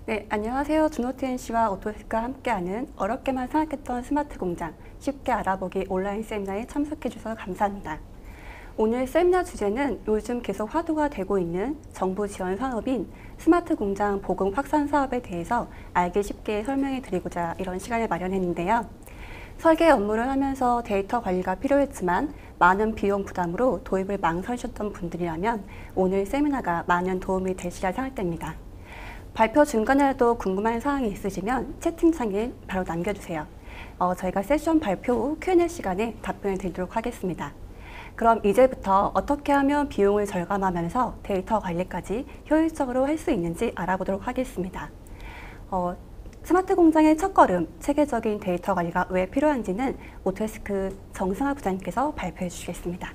네, 안녕하세요. 준호TNC와 오토데스크가 함께하는 어렵게만 생각했던 스마트 공장 쉽게 알아보기 온라인 세미나에 참석해 주셔서 감사합니다. 오늘 세미나 주제는 요즘 계속 화두가 되고 있는 정부 지원 산업인 스마트 공장 보급 확산 사업에 대해서 알기 쉽게 설명해 드리고자 이런 시간을 마련했는데요. 설계 업무를 하면서 데이터 관리가 필요했지만 많은 비용 부담으로 도입을 망설이셨던 분들이라면 오늘 세미나가 많은 도움이 되시리라 생각됩니다. 발표 중간에도 궁금한 사항이 있으시면 채팅창에 바로 남겨주세요. 저희가 세션 발표 후 Q&A 시간에 답변을 드리도록 하겠습니다. 그럼 이제부터 어떻게 하면 비용을 절감하면서 데이터 관리까지 효율적으로 할 수 있는지 알아보도록 하겠습니다. 스마트 공장의 첫걸음, 체계적인 데이터 관리가 왜 필요한지는 오토데스크 정승아 부장님께서 발표해 주시겠습니다.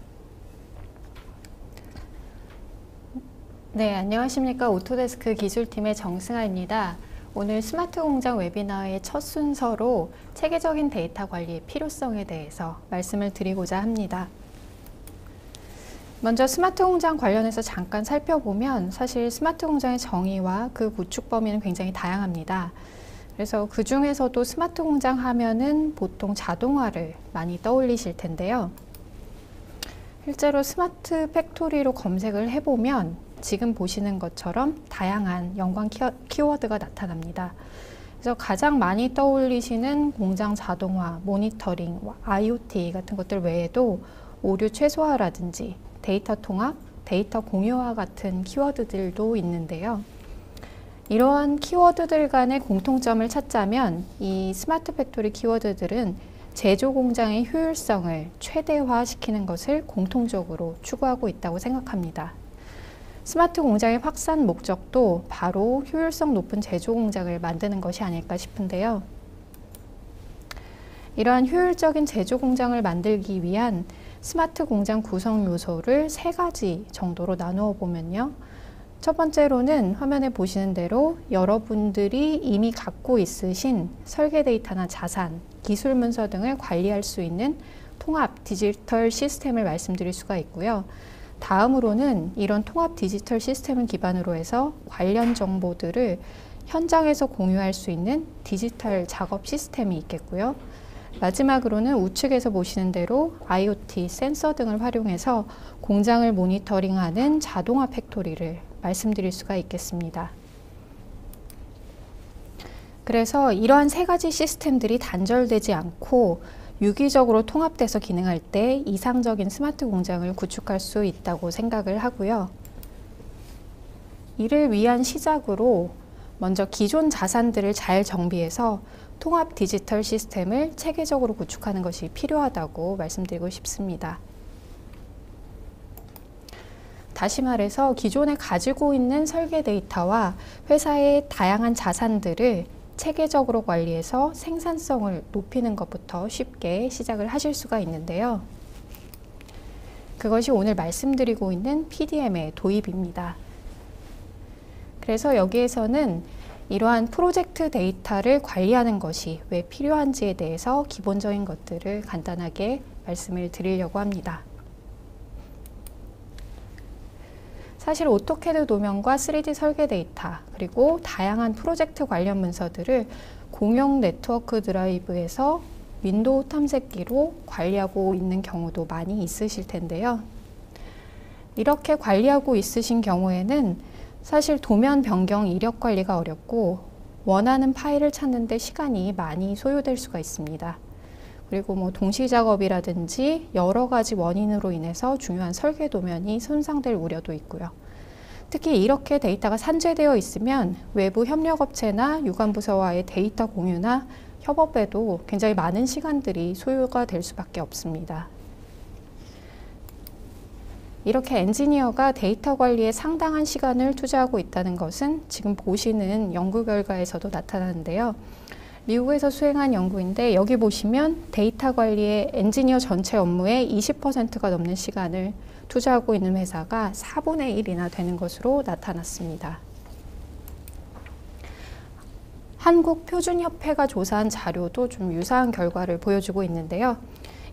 네, 안녕하십니까. 오토데스크 기술팀의 정승아입니다. 오늘 스마트 공장 웨비나의 첫 순서로 체계적인 데이터 관리의 필요성에 대해서 말씀을 드리고자 합니다. 먼저 스마트 공장 관련해서 잠깐 살펴보면 사실 스마트 공장의 정의와 그 구축 범위는 굉장히 다양합니다. 그래서 그 중에서도 스마트 공장 하면은 보통 자동화를 많이 떠올리실 텐데요. 실제로 스마트 팩토리로 검색을 해보면 지금 보시는 것처럼 다양한 연관 키워드가 나타납니다. 그래서 가장 많이 떠올리시는 공장 자동화, 모니터링, IoT 같은 것들 외에도 오류 최소화라든지 데이터 통합, 데이터 공유화 같은 키워드들도 있는데요. 이러한 키워드들 간의 공통점을 찾자면 이 스마트 팩토리 키워드들은 제조 공장의 효율성을 최대화시키는 것을 공통적으로 추구하고 있다고 생각합니다. 스마트 공장의 확산 목적도 바로 효율성 높은 제조 공장을 만드는 것이 아닐까 싶은데요. 이러한 효율적인 제조 공장을 만들기 위한 스마트 공장 구성 요소를 3가지 정도로 나누어 보면요. 첫 번째로는 화면에 보시는 대로 여러분들이 이미 갖고 있으신 설계 데이터나 자산, 기술 문서 등을 관리할 수 있는 통합 디지털 시스템을 말씀드릴 수가 있고요. 다음으로는 이런 통합 디지털 시스템을 기반으로 해서 관련 정보들을 현장에서 공유할 수 있는 디지털 작업 시스템이 있겠고요. 마지막으로는 우측에서 보시는 대로 IoT, 센서 등을 활용해서 공장을 모니터링하는 자동화 팩토리를 말씀드릴 수가 있겠습니다. 그래서 이러한 3가지 시스템들이 단절되지 않고 유기적으로 통합돼서 기능할 때 이상적인 스마트 공장을 구축할 수 있다고 생각을 하고요. 이를 위한 시작으로 먼저 기존 자산들을 잘 정비해서 통합 디지털 시스템을 체계적으로 구축하는 것이 필요하다고 말씀드리고 싶습니다. 다시 말해서 기존에 가지고 있는 설계 데이터와 회사의 다양한 자산들을 체계적으로 관리해서 생산성을 높이는 것부터 쉽게 시작을 하실 수가 있는데요. 그것이 오늘 말씀드리고 있는 PDM의 도입입니다. 그래서 여기에서는 이러한 프로젝트 데이터를 관리하는 것이 왜 필요한지에 대해서 기본적인 것들을 간단하게 말씀을 드리려고 합니다. 사실 오토캐드 도면과 3D 설계 데이터 그리고 다양한 프로젝트 관련 문서들을 공용 네트워크 드라이브에서 윈도우 탐색기로 관리하고 있는 경우도 많이 있으실 텐데요. 이렇게 관리하고 있으신 경우에는 사실 도면 변경 이력 관리가 어렵고 원하는 파일을 찾는 데 시간이 많이 소요될 수가 있습니다. 그리고 동시 작업이라든지 여러 가지 원인으로 인해서 중요한 설계 도면이 손상될 우려도 있고요. 특히 이렇게 데이터가 산재되어 있으면 외부 협력업체나 유관부서와의 데이터 공유나 협업에도 굉장히 많은 시간들이 소요가 될 수밖에 없습니다. 이렇게 엔지니어가 데이터 관리에 상당한 시간을 투자하고 있다는 것은 지금 보시는 연구 결과에서도 나타나는데요. 미국에서 수행한 연구인데 여기 보시면 데이터 관리에 엔지니어 전체 업무의 20%가 넘는 시간을 투자하고 있는 회사가 4분의 1이나 되는 것으로 나타났습니다. 한국표준협회가 조사한 자료도 좀 유사한 결과를 보여주고 있는데요.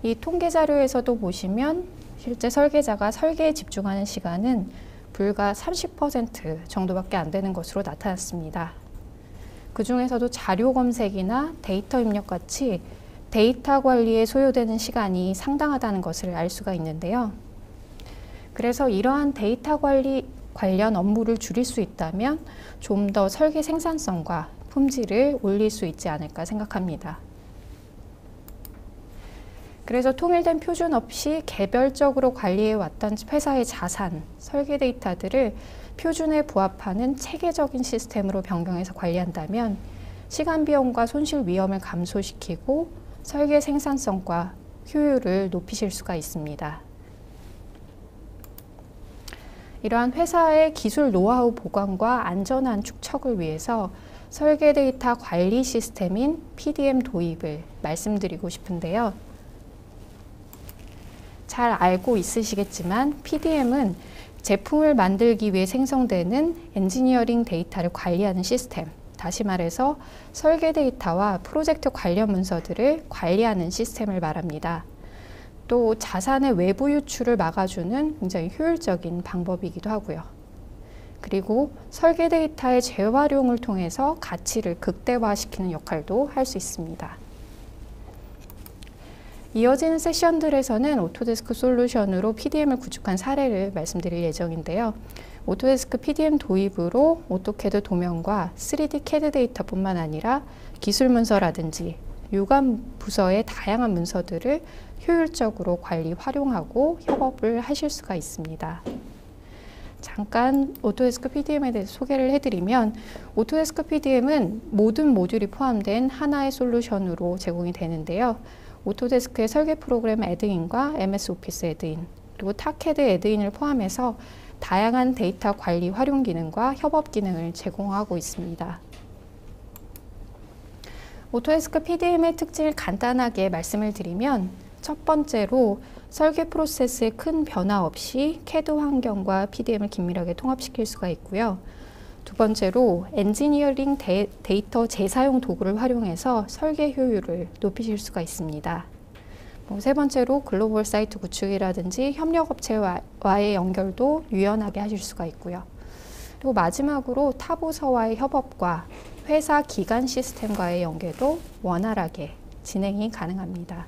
이 통계 자료에서도 보시면 실제 설계자가 설계에 집중하는 시간은 불과 30% 정도밖에 안 되는 것으로 나타났습니다. 그 중에서도 자료 검색이나 데이터 입력 같이 데이터 관리에 소요되는 시간이 상당하다는 것을 알 수가 있는데요. 그래서 이러한 데이터 관리 관련 업무를 줄일 수 있다면 좀 더 설계 생산성과 품질을 올릴 수 있지 않을까 생각합니다. 그래서 통일된 표준 없이 개별적으로 관리해왔던 회사의 자산, 설계 데이터들을 표준에 부합하는 체계적인 시스템으로 변경해서 관리한다면 시간 비용과 손실 위험을 감소시키고 설계 생산성과 효율을 높이실 수가 있습니다. 이러한 회사의 기술 노하우 보관과 안전한 축적을 위해서 설계 데이터 관리 시스템인 PDM 도입을 말씀드리고 싶은데요. 잘 알고 있으시겠지만 PDM은 제품을 만들기 위해 생성되는 엔지니어링 데이터를 관리하는 시스템, 다시 말해서 설계 데이터와 프로젝트 관련 문서들을 관리하는 시스템을 말합니다. 또 자산의 외부 유출을 막아주는 굉장히 효율적인 방법이기도 하고요. 그리고 설계 데이터의 재활용을 통해서 가치를 극대화시키는 역할도 할 수 있습니다. 이어지는 세션들에서는 오토데스크 솔루션으로 PDM을 구축한 사례를 말씀드릴 예정인데요. 오토데스크 PDM 도입으로 오토캐드 도면과 3D CAD 데이터뿐만 아니라 기술 문서라든지 유관 부서의 다양한 문서들을 효율적으로 관리, 활용하고 협업을 하실 수가 있습니다. 잠깐 오토데스크 PDM에 대해서 소개를 해드리면 오토데스크 PDM은 모든 모듈이 포함된 하나의 솔루션으로 제공이 되는데요. 오토데스크의 설계 프로그램 애드인과 MS 오피스 애드인, 그리고 타캐드 애드인을 포함해서 다양한 데이터 관리 활용 기능과 협업 기능을 제공하고 있습니다. 오토데스크 PDM의 특징을 간단하게 말씀을 드리면 첫 번째로 설계 프로세스에 큰 변화 없이 CAD 환경과 PDM을 긴밀하게 통합시킬 수가 있고요. 두 번째로 엔지니어링 데이터 재사용 도구를 활용해서 설계 효율을 높이실 수가 있습니다. 세 번째로 글로벌 사이트 구축이라든지 협력업체와의 연결도 유연하게 하실 수가 있고요. 그리고 마지막으로 타부서와의 협업과 회사 기관 시스템과의 연계도 원활하게 진행이 가능합니다.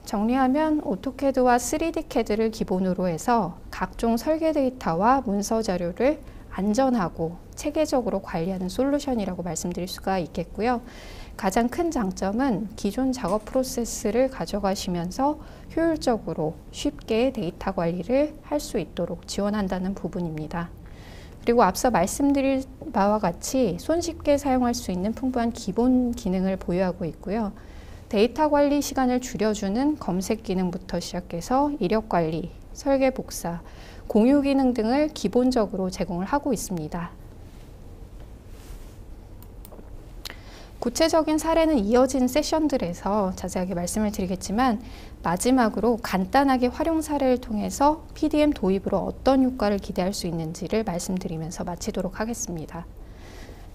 정리하면 오토캐드와 3D CAD를 기본으로 해서 각종 설계 데이터와 문서 자료를 안전하고 체계적으로 관리하는 솔루션이라고 말씀드릴 수가 있겠고요. 가장 큰 장점은 기존 작업 프로세스를 가져가시면서 효율적으로 쉽게 데이터 관리를 할 수 있도록 지원한다는 부분입니다. 그리고 앞서 말씀드린 바와 같이 손쉽게 사용할 수 있는 풍부한 기본 기능을 보유하고 있고요. 데이터 관리 시간을 줄여주는 검색 기능부터 시작해서 이력 관리, 설계 복사, 공유 기능 등을 기본적으로 제공을 하고 있습니다. 구체적인 사례는 이어진 세션들에서 자세하게 말씀을 드리겠지만 마지막으로 간단하게 활용 사례를 통해서 PDM 도입으로 어떤 효과를 기대할 수 있는지를 말씀드리면서 마치도록 하겠습니다.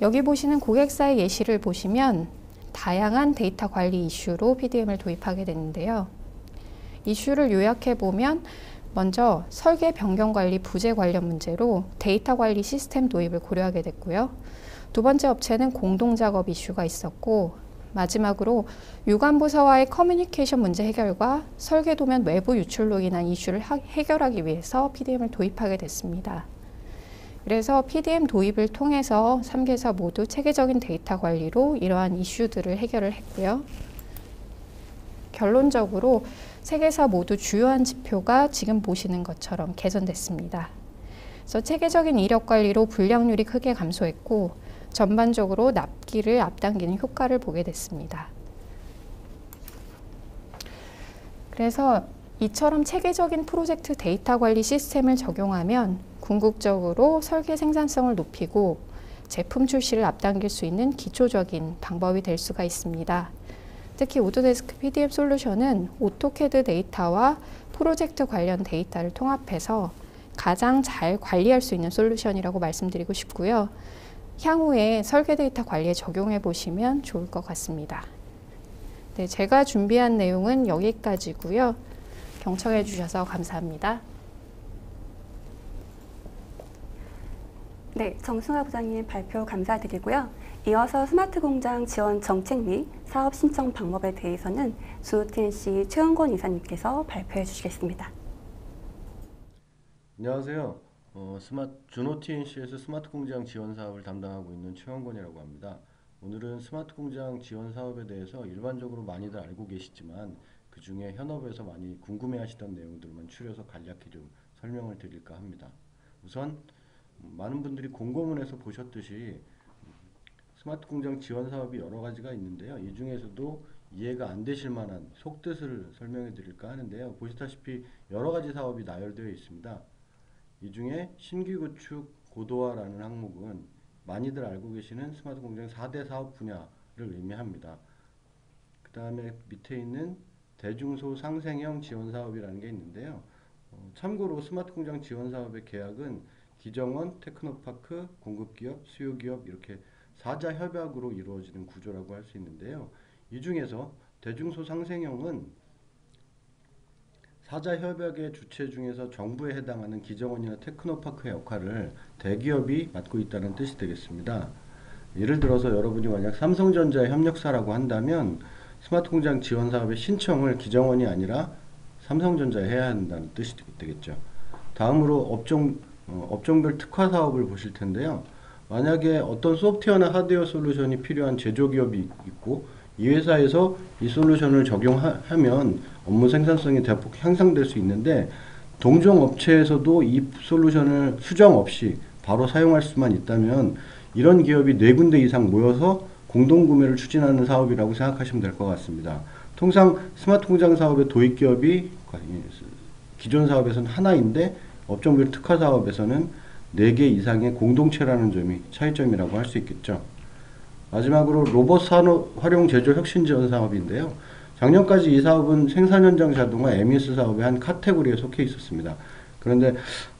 여기 보시는 고객사의 예시를 보시면 다양한 데이터 관리 이슈로 PDM을 도입하게 되는데요. 이슈를 요약해 보면 먼저 설계 변경 관리 부재 관련 문제로 데이터 관리 시스템 도입을 고려하게 됐고요. 두 번째 업체는 공동 작업 이슈가 있었고 마지막으로 유관부서와의 커뮤니케이션 문제 해결과 설계 도면 외부 유출로 인한 이슈를 해결하기 위해서 PDM을 도입하게 됐습니다. 그래서 PDM 도입을 통해서 3개사 모두 체계적인 데이터 관리로 이러한 이슈들을 해결을 했고요. 결론적으로 3개사 모두 주요한 지표가 지금 보시는 것처럼 개선됐습니다. 그래서 체계적인 이력 관리로 불량률이 크게 감소했고 전반적으로 납기를 앞당기는 효과를 보게 됐습니다. 그래서 이처럼 체계적인 프로젝트 데이터 관리 시스템을 적용하면 궁극적으로 설계 생산성을 높이고 제품 출시를 앞당길 수 있는 기초적인 방법이 될 수가 있습니다. 특히 오토데스크 PDM 솔루션은 오토캐드 데이터와 프로젝트 관련 데이터를 통합해서 가장 잘 관리할 수 있는 솔루션이라고 말씀드리고 싶고요. 향후에 설계 데이터 관리에 적용해 보시면 좋을 것 같습니다. 네, 제가 준비한 내용은 여기까지고요. 경청해 주셔서 감사합니다. 네, 정승화 부장님 발표 감사드리고요. 이어서 스마트 공장 지원 정책 및 사업 신청 방법에 대해서는 주노TNC 최원권 이사님께서 발표해 주시겠습니다. 안녕하세요. 주노TNC에서 스마트 공장 지원 사업을 담당하고 있는 최원권이라고 합니다. 오늘은 스마트 공장 지원 사업에 대해서 일반적으로 많이들 알고 계시지만 그 중에 현업에서 많이 궁금해하시던 내용들만 추려서 간략히 좀 설명을 드릴까 합니다. 우선 많은 분들이 공고문에서 보셨듯이 스마트 공장 지원 사업이 여러 가지가 있는데요. 이 중에서도 이해가 안 되실 만한 속뜻을 설명해 드릴까 하는데요. 보시다시피 여러 가지 사업이 나열되어 있습니다. 이 중에 신규 구축 고도화라는 항목은 많이들 알고 계시는 스마트 공장 4대 사업 분야를 의미합니다. 그 다음에 밑에 있는 대중소 상생형 지원 사업이라는 게 있는데요. 참고로 스마트 공장 지원 사업의 계약은 기정원, 테크노파크, 공급기업, 수요기업 이렇게 4자 협약으로 이루어지는 구조라고 할 수 있는데요. 이 중에서 대중소 상생형은 4자 협약의 주체 중에서 정부에 해당하는 기정원이나 테크노파크의 역할을 대기업이 맡고 있다는 뜻이 되겠습니다. 예를 들어서 여러분이 만약 삼성전자의 협력사라고 한다면 스마트 공장 지원 사업의 신청을 기정원이 아니라 삼성전자에 해야 한다는 뜻이 되겠죠. 다음으로 업종별 특화 사업을 보실 텐데요. 만약에 어떤 소프트웨어나 하드웨어 솔루션이 필요한 제조기업이 있고 이 회사에서 이 솔루션을 적용하면 업무 생산성이 대폭 향상될 수 있는데 동종 업체에서도 이 솔루션을 수정 없이 바로 사용할 수만 있다면 이런 기업이 4군데 이상 모여서 공동구매를 추진하는 사업이라고 생각하시면 될 것 같습니다. 통상 스마트 공장 사업의 도입기업이 기존 사업에서는 하나인데 업종별 특화 사업에서는 4개 이상의 공동체라는 점이 차이점이라고 할 수 있겠죠. 마지막으로 로봇 산업 활용 제조 혁신 지원 사업인데요. 작년까지 이 사업은 생산 현장 자동화 MES 사업의 한 카테고리에 속해 있었습니다. 그런데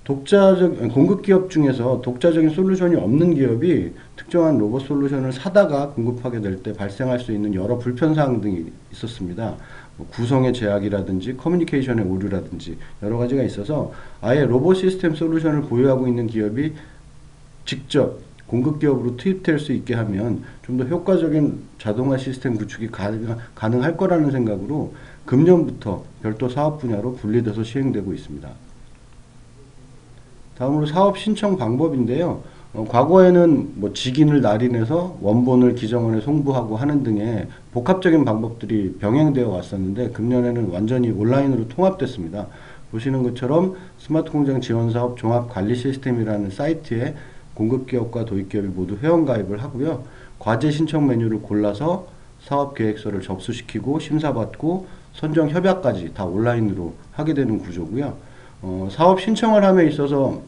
공급 기업 중에서 독자적인 솔루션이 없는 기업이 특정한 로봇 솔루션을 사다가 공급하게 될 때 발생할 수 있는 여러 불편사항 등이 있었습니다. 구성의 제약이라든지 커뮤니케이션의 오류라든지 여러 가지가 있어서 아예 로봇 시스템 솔루션을 보유하고 있는 기업이 직접 공급 기업으로 투입될 수 있게 하면 좀 더 효과적인 자동화 시스템 구축이 가능할 거라는 생각으로 금년부터 별도 사업 분야로 분리돼서 시행되고 있습니다. 다음으로 사업 신청 방법인데요. 과거에는 직인을 날인해서 원본을 기정원에 송부하고 하는 등의 복합적인 방법들이 병행되어 왔었는데 금년에는 완전히 온라인으로 통합됐습니다. 보시는 것처럼 스마트 공장 지원 사업 종합 관리 시스템이라는 사이트에 공급기업과 도입기업이 모두 회원가입을 하고요. 과제 신청 메뉴를 골라서 사업계획서를 접수시키고 심사받고 선정 협약까지 다 온라인으로 하게 되는 구조고요. 사업 신청을 함에 있어서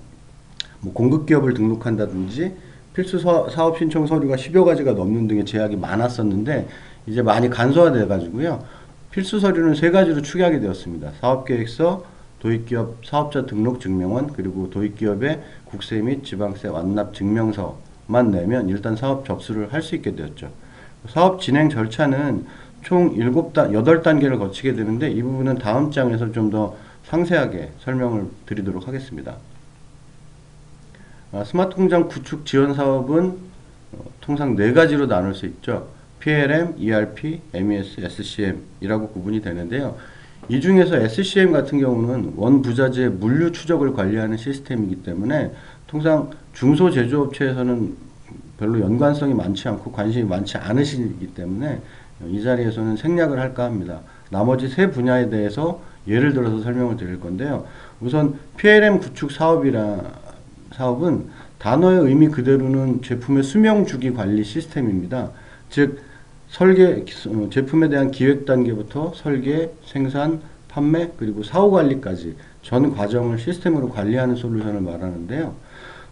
공급기업을 등록한다든지 필수 사업 신청 서류가 10여 가지가 넘는 등의 제약이 많았었는데 이제 많이 간소화돼 가지고요. 필수 서류는 3가지로 축약이 되었습니다. 사업계획서, 도입기업 사업자 등록 증명원, 그리고 도입기업의 국세 및 지방세 완납 증명서만 내면 일단 사업 접수를 할 수 있게 되었죠. 사업 진행 절차는 총 8단계를 거치게 되는데 이 부분은 다음 장에서 좀 더 상세하게 설명을 드리도록 하겠습니다. 스마트 공장 구축 지원 사업은 통상 4가지로 나눌 수 있죠. PLM, ERP, MES, SCM 이라고 구분이 되는데요. 이 중에서 SCM 같은 경우는 원부자재 물류 추적을 관리하는 시스템이기 때문에 통상 중소제조업체에서는 별로 연관성이 많지 않고 관심이 많지 않으시기 때문에 이 자리에서는 생략을 할까 합니다. 나머지 3 분야에 대해서 예를 들어서 설명을 드릴 건데요. 우선 PLM 구축 사업은 단어의 의미 그대로는 제품의 수명 주기 관리 시스템입니다. 즉 제품에 대한 기획 단계부터 설계, 생산, 판매, 그리고 사후 관리까지 전 과정을 시스템으로 관리하는 솔루션을 말하는데요.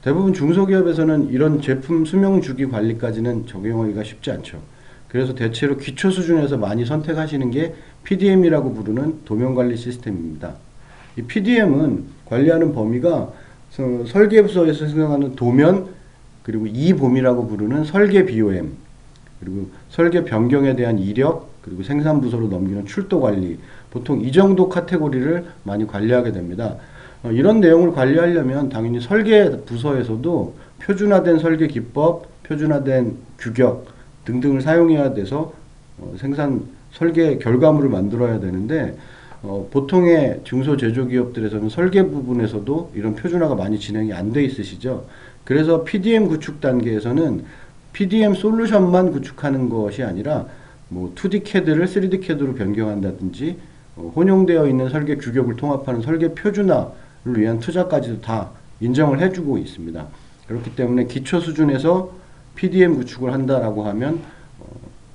대부분 중소기업에서는 이런 제품 수명 주기 관리까지는 적용하기가 쉽지 않죠. 그래서 대체로 기초 수준에서 많이 선택하시는 게 PDM이라고 부르는 도면관리 시스템입니다. 이 PDM은 관리하는 범위가 설계부서에서 생성하는 도면, 그리고 이봄이라고 부르는 설계 BOM, 그리고 설계 변경에 대한 이력, 그리고 생산부서로 넘기는 출도 관리, 보통 이 정도 카테고리를 많이 관리하게 됩니다. 이런 내용을 관리하려면 당연히 설계 부서에서도 표준화된 설계 기법, 표준화된 규격 등등을 사용해야 돼서 생산 설계 결과물을 만들어야 되는데 보통의 중소제조기업들에서는 설계 부분에서도 이런 표준화가 많이 진행이 안 돼 있으시죠. 그래서 PDM 구축 단계에서는 PDM 솔루션만 구축하는 것이 아니라 뭐 2D CAD를 3D CAD로 변경한다든지 혼용되어 있는 설계 규격을 통합하는 설계 표준화를 위한 투자까지도 다 인정을 해주고 있습니다. 그렇기 때문에 기초 수준에서 PDM 구축을 한다라고 하면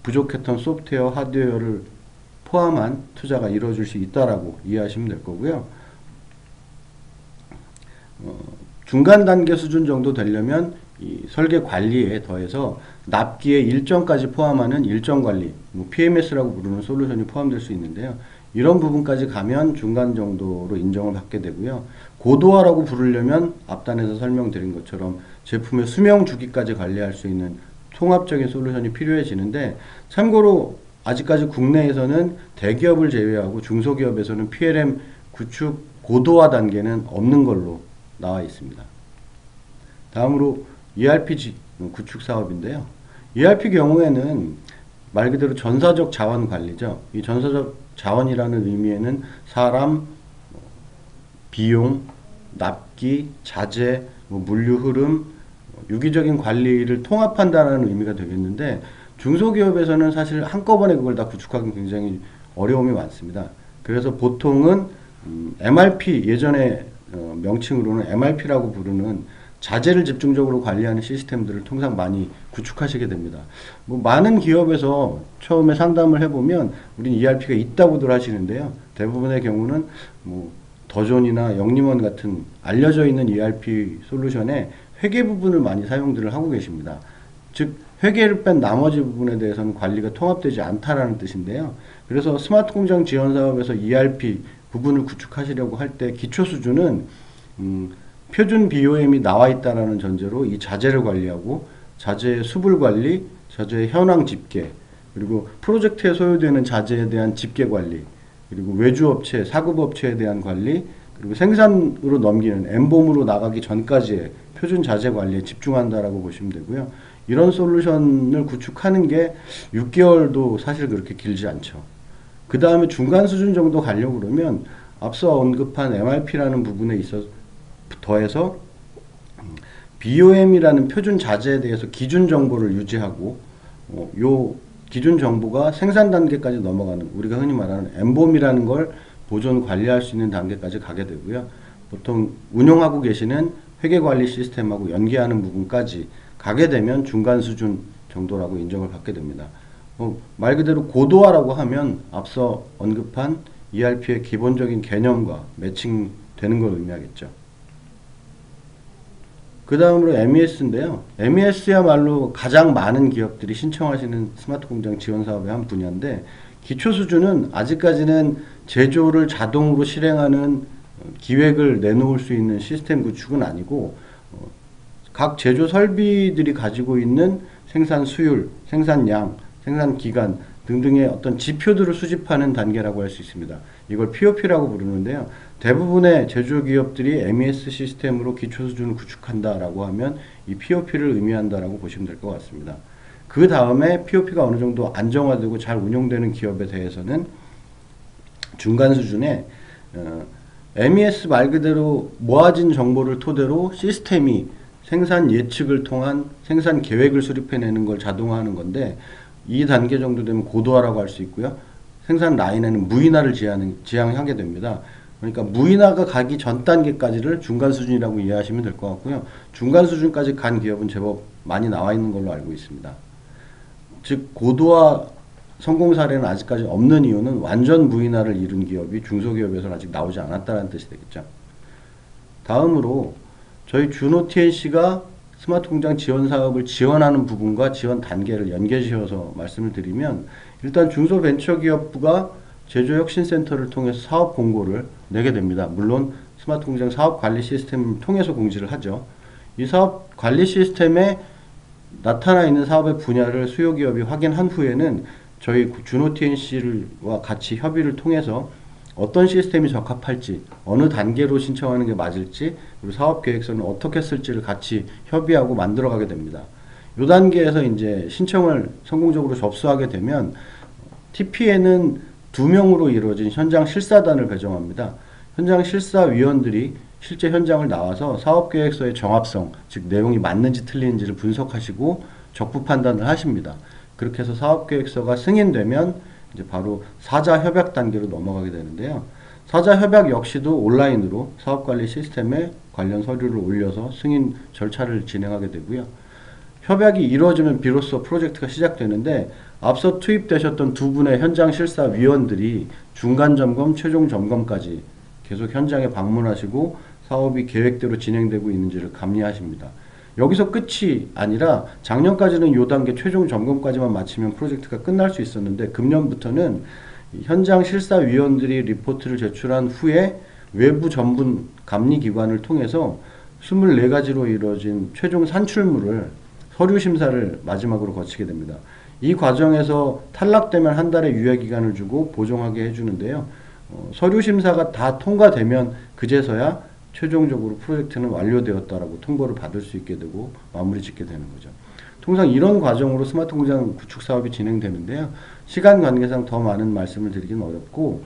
부족했던 소프트웨어, 하드웨어를 포함한 투자가 이루어질 수 있다라고 이해하시면 될 거고요. 중간 단계 수준 정도 되려면 이 설계 관리에 더해서 납기의 일정까지 포함하는 일정 관리, 뭐 PMS라고 부르는 솔루션이 포함될 수 있는데요. 이런 부분까지 가면 중간 정도로 인정을 받게 되고요. 고도화라고 부르려면 앞단에서 설명드린 것처럼 제품의 수명 주기까지 관리할 수 있는 통합적인 솔루션이 필요해지는데, 참고로 아직까지 국내에서는 대기업을 제외하고 중소기업에서는 PLM 구축 고도화 단계는 없는 걸로 나와 있습니다. 다음으로 ERP 구축 사업인데요. ERP 경우에는 말 그대로 전사적 자원 관리죠. 이 전사적 자원이라는 의미에는 사람, 비용, 납기, 자재, 물류 흐름, 유기적인 관리를 통합한다는 의미가 되겠는데, 중소기업에서는 사실 한꺼번에 그걸 다 구축하기 굉장히 어려움이 많습니다. 그래서 보통은 MRP, 예전에 명칭으로는 MRP라고 부르는 자재를 집중적으로 관리하는 시스템들을 통상 많이 구축하시게 됩니다. 뭐 많은 기업에서 처음에 상담을 해보면 우린 ERP가 있다고들 하시는데요. 대부분의 경우는 뭐 더존이나 영림원 같은 알려져 있는 ERP 솔루션에 회계 부분을 많이 사용들을 하고 계십니다. 즉 회계를 뺀 나머지 부분에 대해서는 관리가 통합되지 않다라는 뜻인데요. 그래서 스마트 공장 지원 사업에서 ERP 부분을 구축하시려고 할 때 기초 수준은 표준 BOM이 나와 있다라는 전제로 이 자재를 관리하고 자재의 수불 관리, 자재의 현황 집계, 그리고 프로젝트에 소요되는 자재에 대한 집계 관리, 그리고 외주업체, 사급업체에 대한 관리, 그리고 생산으로 넘기는 엠봄으로 나가기 전까지의 표준 자재 관리에 집중한다라고 보시면 되고요. 이런 솔루션을 구축하는 게 6개월도 사실 그렇게 길지 않죠. 그 다음에 중간 수준 정도 가려고 그러면 앞서 언급한 MRP라는 부분에 있어서 더해서 BOM이라는 표준 자재에 대해서 기준 정보를 유지하고 요 기준 정보가 생산 단계까지 넘어가는, 우리가 흔히 말하는 엠봄이라는 걸 보존 관리할 수 있는 단계까지 가게 되고요. 보통 운용하고 계시는 회계관리 시스템하고 연계하는 부분까지 가게 되면 중간 수준 정도라고 인정을 받게 됩니다. 말 그대로 고도화라고 하면 앞서 언급한 ERP의 기본적인 개념과 매칭되는 걸 의미하겠죠. 그 다음으로 MES인데요. MES야말로 가장 많은 기업들이 신청하시는 스마트 공장 지원 사업의 한 분야인데, 기초 수준은 아직까지는 제조를 자동으로 실행하는 기획을 내놓을 수 있는 시스템 구축은 아니고, 각 제조 설비들이 가지고 있는 생산 수율, 생산량, 생산 기간 등등의 어떤 지표들을 수집하는 단계라고 할 수 있습니다. 이걸 POP라고 부르는데요. 대부분의 제조기업들이 MES 시스템으로 기초 수준을 구축한다라고 하면 이 POP를 의미한다라고 보시면 될 것 같습니다. 그 다음에 POP가 어느 정도 안정화되고 잘 운영되는 기업에 대해서는 중간 수준에 MES 말 그대로 모아진 정보를 토대로 시스템이 생산 예측을 통한 생산 계획을 수립해내는 걸 자동화하는 건데, 이 단계 정도 되면 고도화라고 할 수 있고요. 생산 라인에는 무인화를 지향하게 됩니다. 그러니까 무인화가 가기 전 단계까지를 중간 수준이라고 이해하시면 될 것 같고요. 중간 수준까지 간 기업은 제법 많이 나와 있는 걸로 알고 있습니다. 즉 고도화 성공 사례는 아직까지 없는 이유는 완전 무인화를 이룬 기업이 중소기업에서는 아직 나오지 않았다는 뜻이 되겠죠. 다음으로 저희 준호 TNC가 스마트 공장 지원 사업을 지원하는 부분과 지원 단계를 연계지어서 말씀을 드리면, 일단 중소벤처기업부가 제조혁신센터를 통해서 사업 공고를 내게 됩니다. 물론 스마트 공장 사업 관리 시스템을 통해서 공지를 하죠. 이 사업 관리 시스템에 나타나 있는 사업의 분야를 수요기업이 확인한 후에는 저희 준호 TNC와 같이 협의를 통해서 어떤 시스템이 적합할지, 어느 단계로 신청하는 게 맞을지, 그리고 사업계획서는 어떻게 쓸지를 같이 협의하고 만들어가게 됩니다. 이 단계에서 이제 신청을 성공적으로 접수하게 되면 TP에는 2명으로 이루어진 현장 실사단을 배정합니다. 현장 실사위원들이 실제 현장을 나와서 사업계획서의 정합성, 즉 내용이 맞는지 틀린지를 분석하시고 적부 판단을 하십니다. 그렇게 해서 사업계획서가 승인되면 이제 바로 사자 협약 단계로 넘어가게 되는데요. 사자 협약 역시도 온라인으로 사업관리 시스템에 관련 서류를 올려서 승인 절차를 진행하게 되고요. 협약이 이루어지면 비로소 프로젝트가 시작되는데 앞서 투입되셨던 2분의 현장 실사위원들이 중간 점검, 최종 점검까지 계속 현장에 방문하시고 사업이 계획대로 진행되고 있는지를 감리하십니다. 여기서 끝이 아니라 작년까지는 이 단계 최종 점검까지만 마치면 프로젝트가 끝날 수 있었는데 금년부터는 현장 실사위원들이 리포트를 제출한 후에 외부 전문 감리기관을 통해서 24가지로 이루어진 최종 산출물을 서류 심사를 마지막으로 거치게 됩니다. 이 과정에서 탈락되면 한 달의 유예기간을 주고 보정하게 해주는데요. 서류 심사가 다 통과되면 그제서야 최종적으로 프로젝트는 완료되었다라고 통보를 받을 수 있게 되고 마무리 짓게 되는 거죠. 통상 이런 과정으로 스마트 공장 구축 사업이 진행되는데요. 시간 관계상 더 많은 말씀을 드리기는 어렵고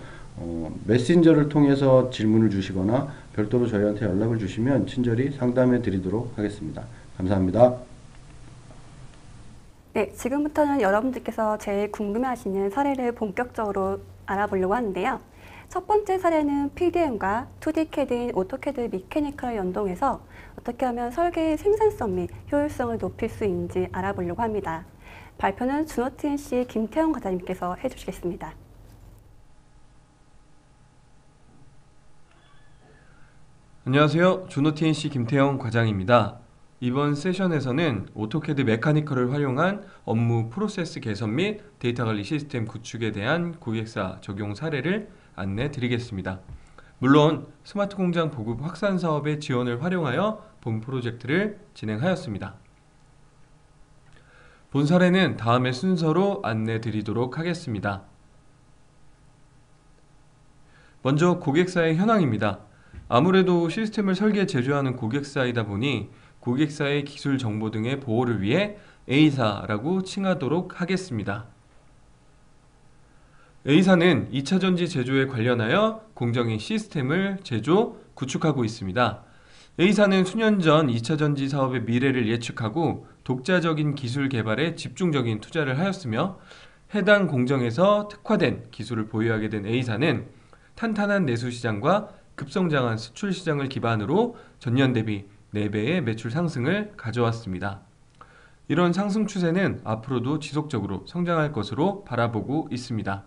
메신저를 통해서 질문을 주시거나 별도로 저희한테 연락을 주시면 친절히 상담해 드리도록 하겠습니다. 감사합니다. 네, 지금부터는 여러분들께서 제일 궁금해하시는 사례를 본격적으로 알아보려고 하는데요. 첫 번째 사례는 PDM과 2D CAD인 오토캐드 미케니컬을 연동해서 어떻게 하면 설계의 생산성 및 효율성을 높일 수 있는지 알아보려고 합니다. 발표는 준호TNC 김태형 과장님께서 해주시겠습니다. 안녕하세요. 준호TNC 김태형 과장입니다. 이번 세션에서는 오토캐드 메카니컬을 활용한 업무 프로세스 개선 및 데이터 관리 시스템 구축에 대한 고객사 적용 사례를 안내 드리겠습니다. 물론 스마트 공장 보급 확산 사업의 지원을 활용하여 본 프로젝트를 진행하였습니다. 본 사례는 다음의 순서로 안내 드리도록 하겠습니다. 먼저 고객사의 현황입니다. 아무래도 시스템을 설계 제조하는 고객사이다 보니 고객사의 기술 정보 등의 보호를 위해 A사라고 칭하도록 하겠습니다. A사는 2차전지 제조에 관련하여 공정의 시스템을 제조, 구축하고 있습니다. A사는 수년 전 2차전지 사업의 미래를 예측하고 독자적인 기술 개발에 집중적인 투자를 하였으며 해당 공정에서 특화된 기술을 보유하게 된 A사는 탄탄한 내수시장과 급성장한 수출시장을 기반으로 전년 대비 4배의 매출 상승을 가져왔습니다. 이런 상승 추세는 앞으로도 지속적으로 성장할 것으로 바라보고 있습니다.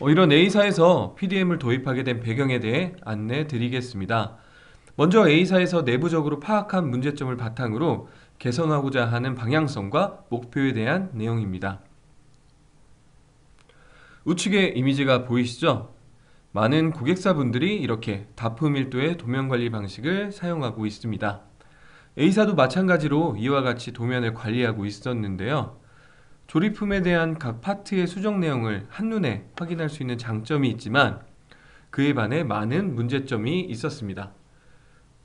이런 A사에서 PDM을 도입하게 된 배경에 대해 안내 드리겠습니다. 먼저 A사에서 내부적으로 파악한 문제점을 바탕으로 개선하고자 하는 방향성과 목표에 대한 내용입니다. 우측에 이미지가 보이시죠? 많은 고객사분들이 이렇게 다프 밀도의 도면 관리 방식을 사용하고 있습니다. A사도 마찬가지로 이와 같이 도면을 관리하고 있었는데요. 조립품에 대한 각 파트의 수정 내용을 한눈에 확인할 수 있는 장점이 있지만 그에 반해 많은 문제점이 있었습니다.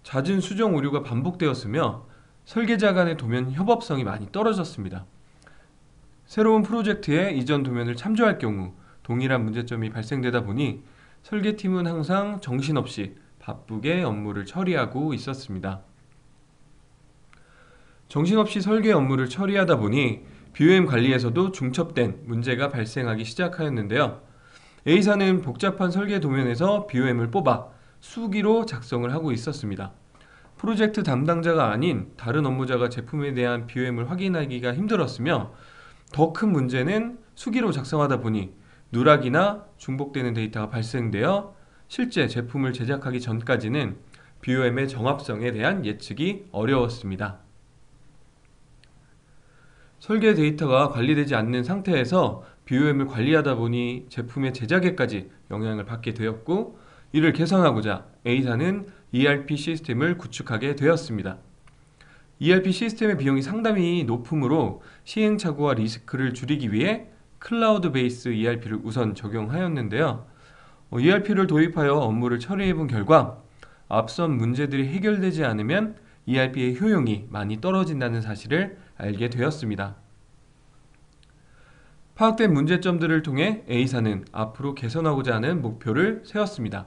잦은 수정 오류가 반복되었으며 설계자 간의 도면 협업성이 많이 떨어졌습니다. 새로운 프로젝트에 이전 도면을 참조할 경우 동일한 문제점이 발생되다 보니 설계팀은 항상 정신없이 바쁘게 업무를 처리하고 있었습니다. 정신없이 설계 업무를 처리하다 보니 BOM 관리에서도 중첩된 문제가 발생하기 시작하였는데요. A사는 복잡한 설계 도면에서 BOM을 뽑아 수기로 작성을 하고 있었습니다. 프로젝트 담당자가 아닌 다른 업무자가 제품에 대한 BOM을 확인하기가 힘들었으며 더 큰 문제는 수기로 작성하다 보니 누락이나 중복되는 데이터가 발생되어 실제 제품을 제작하기 전까지는 BOM의 정합성에 대한 예측이 어려웠습니다. 설계 데이터가 관리되지 않는 상태에서 BOM을 관리하다 보니 제품의 제작에까지 영향을 받게 되었고 이를 개선하고자 A사는 ERP 시스템을 구축하게 되었습니다. ERP 시스템의 비용이 상당히 높으므로 시행착오와 리스크를 줄이기 위해 클라우드 베이스 ERP를 우선 적용하였는데요. ERP를 도입하여 업무를 처리해본 결과 앞선 문제들이 해결되지 않으면 ERP의 효용이 많이 떨어진다는 사실을 알게 되었습니다. 파악된 문제점들을 통해 A사는 앞으로 개선하고자 하는 목표를 세웠습니다.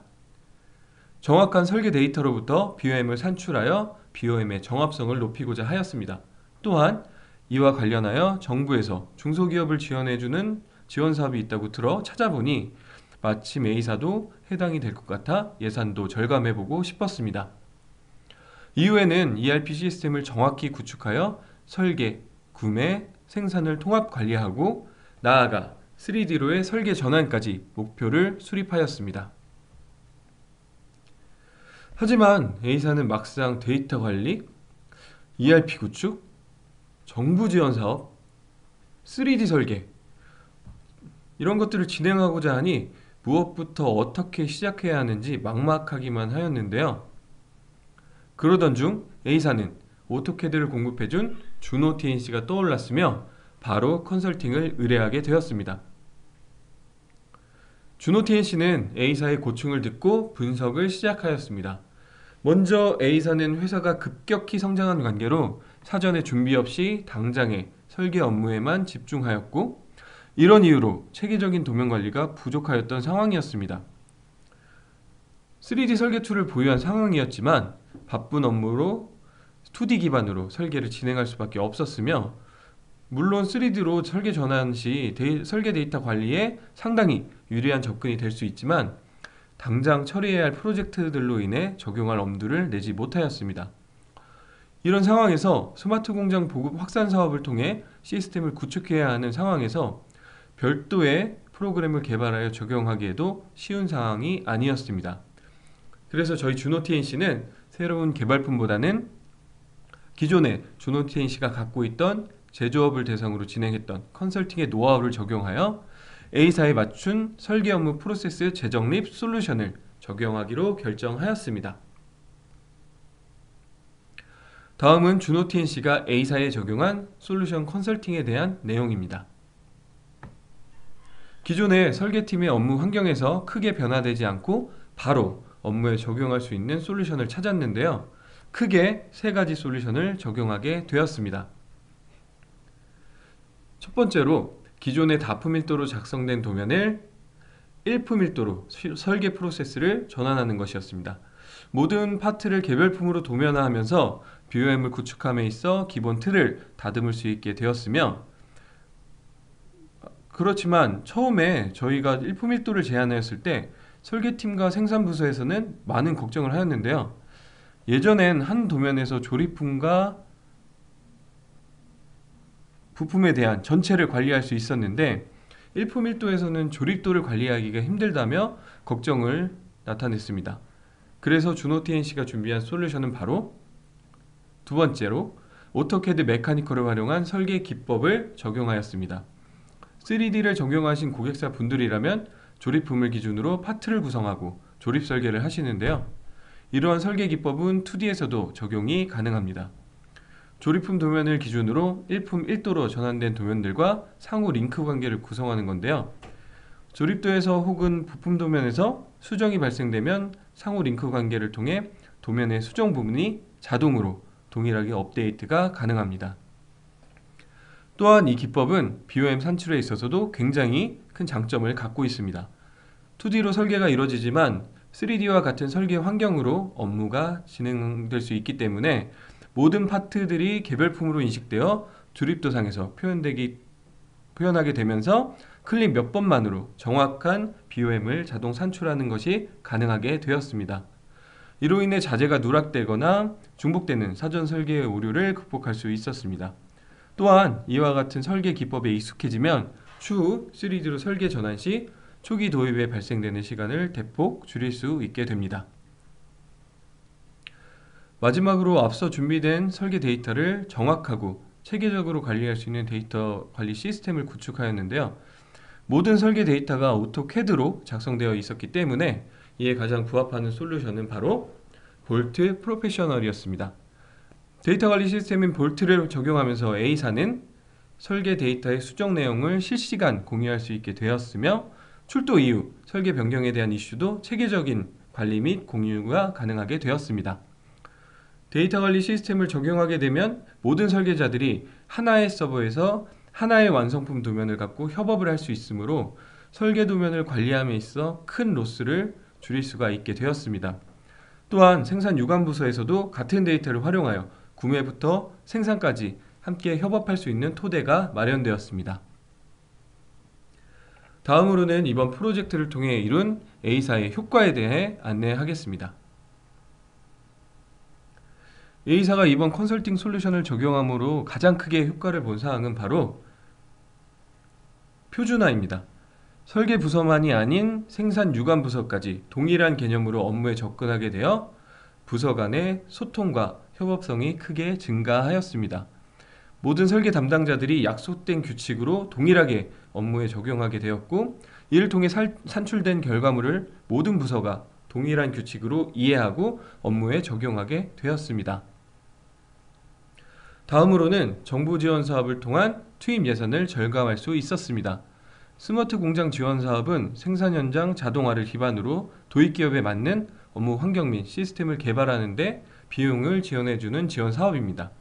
정확한 설계 데이터로부터 BOM을 산출하여 BOM의 정합성을 높이고자 하였습니다. 또한 이와 관련하여 정부에서 중소기업을 지원해주는 지원 사업이 있다고 들어 찾아보니 마침 A사도 해당이 될 것 같아 예산도 절감해보고 싶었습니다. 이후에는 ERP 시스템을 정확히 구축하여 설계, 구매, 생산을 통합 관리하고 나아가 3D로의 설계 전환까지 목표를 수립하였습니다. 하지만 A사는 막상 데이터 관리, ERP 구축, 정부 지원 사업, 3D 설계 이런 것들을 진행하고자 하니 무엇부터 어떻게 시작해야 하는지 막막하기만 하였는데요. 그러던 중 A사는 오토캐드를 공급해준 주노 TNC가 떠올랐으며 바로 컨설팅을 의뢰하게 되었습니다. 주노 TNC는 A사의 고충을 듣고 분석을 시작하였습니다. 먼저 A사는 회사가 급격히 성장한 관계로 사전에 준비 없이 당장의 설계 업무에만 집중하였고 이런 이유로 체계적인 도면 관리가 부족하였던 상황이었습니다. 3D 설계 툴을 보유한 상황이었지만 바쁜 업무로 2D 기반으로 설계를 진행할 수밖에 없었으며 물론 3D로 설계 전환 시 설계 데이터 관리에 상당히 유리한 접근이 될 수 있지만 당장 처리해야 할 프로젝트들로 인해 적용할 엄두를 내지 못하였습니다. 이런 상황에서 스마트 공장 보급 확산 사업을 통해 시스템을 구축해야 하는 상황에서 별도의 프로그램을 개발하여 적용하기에도 쉬운 상황이 아니었습니다. 그래서 저희 주노 TNC는 새로운 개발품보다는 기존의 주노 TNC가 갖고 있던 제조업을 대상으로 진행했던 컨설팅의 노하우를 적용하여 A사에 맞춘 설계 업무 프로세스 재정립 솔루션을 적용하기로 결정하였습니다. 다음은 주노 TNC가 A사에 적용한 솔루션 컨설팅에 대한 내용입니다. 기존의 설계팀의 업무 환경에서 크게 변화되지 않고 바로 업무에 적용할 수 있는 솔루션을 찾았는데요. 크게 3가지 솔루션을 적용하게 되었습니다. 첫 번째로 기존의 다품일도로 작성된 도면을 1품일도로 설계 프로세스를 전환하는 것이었습니다. 모든 파트를 개별품으로 도면화하면서 BOM을 구축함에 있어 기본 틀을 다듬을 수 있게 되었으며 그렇지만 처음에 저희가 1품일도를 제안하였을 때 설계팀과 생산부서에서는 많은 걱정을 하였는데요. 예전엔 한 도면에서 조립품과 부품에 대한 전체를 관리할 수 있었는데 1품일도에서는 조립도를 관리하기가 힘들다며 걱정을 나타냈습니다. 그래서 주노 TNC가 준비한 솔루션은 바로 두 번째로 오토캐드 메카니컬을 활용한 설계 기법을 적용하였습니다. 3D를 적용하신 고객사 분들이라면 조립품을 기준으로 파트를 구성하고 조립 설계를 하시는데요. 이러한 설계 기법은 2D에서도 적용이 가능합니다. 조립품 도면을 기준으로 1품 1도로 전환된 도면들과 상호 링크 관계를 구성하는 건데요. 조립도에서 혹은 부품 도면에서 수정이 발생되면 상호 링크 관계를 통해 도면의 수정 부분이 자동으로 동일하게 업데이트가 가능합니다. 또한 이 기법은 BOM 산출에 있어서도 굉장히 큰 장점을 갖고 있습니다. 2D로 설계가 이루어지지만 3D와 같은 설계 환경으로 업무가 진행될 수 있기 때문에 모든 파트들이 개별품으로 인식되어 조립도상에서 표현하게 되면서 클릭 몇 번만으로 정확한 BOM을 자동 산출하는 것이 가능하게 되었습니다. 이로 인해 자재가 누락되거나 중복되는 사전 설계의 오류를 극복할 수 있었습니다. 또한 이와 같은 설계 기법에 익숙해지면 추후 3D로 설계 전환 시 초기 도입에 발생되는 시간을 대폭 줄일 수 있게 됩니다. 마지막으로 앞서 준비된 설계 데이터를 정확하고 체계적으로 관리할 수 있는 데이터 관리 시스템을 구축하였는데요. 모든 설계 데이터가 오토캐드로 작성되어 있었기 때문에 이에 가장 부합하는 솔루션은 바로 볼트 프로페셔널이었습니다. 데이터 관리 시스템인 볼트를 적용하면서 A사는 설계 데이터의 수정 내용을 실시간 공유할 수 있게 되었으며 출도 이후 설계 변경에 대한 이슈도 체계적인 관리 및 공유가 가능하게 되었습니다. 데이터 관리 시스템을 적용하게 되면 모든 설계자들이 하나의 서버에서 하나의 완성품 도면을 갖고 협업을 할 수 있으므로 설계 도면을 관리함에 있어 큰 로스를 줄일 수가 있게 되었습니다. 또한 생산 유관 부서에서도 같은 데이터를 활용하여 구매부터 생산까지 함께 협업할 수 있는 토대가 마련되었습니다. 다음으로는 이번 프로젝트를 통해 이룬 A사의 효과에 대해 안내하겠습니다. A사가 이번 컨설팅 솔루션을 적용함으로 가장 크게 효과를 본 사항은 바로 표준화입니다. 설계 부서만이 아닌 생산 유관 부서까지 동일한 개념으로 업무에 접근하게 되어 부서 간의 소통과 협업성이 크게 증가하였습니다. 모든 설계 담당자들이 약속된 규칙으로 동일하게 업무에 적용하게 되었고, 이를 통해 산출된 결과물을 모든 부서가 동일한 규칙으로 이해하고 업무에 적용하게 되었습니다. 다음으로는 정부 지원 사업을 통한 투입 예산을 절감할 수 있었습니다. 스마트 공장 지원 사업은 생산 현장 자동화를 기반으로 도입 기업에 맞는 업무 환경 및 시스템을 개발하는 데 비용을 지원해주는 지원 사업입니다.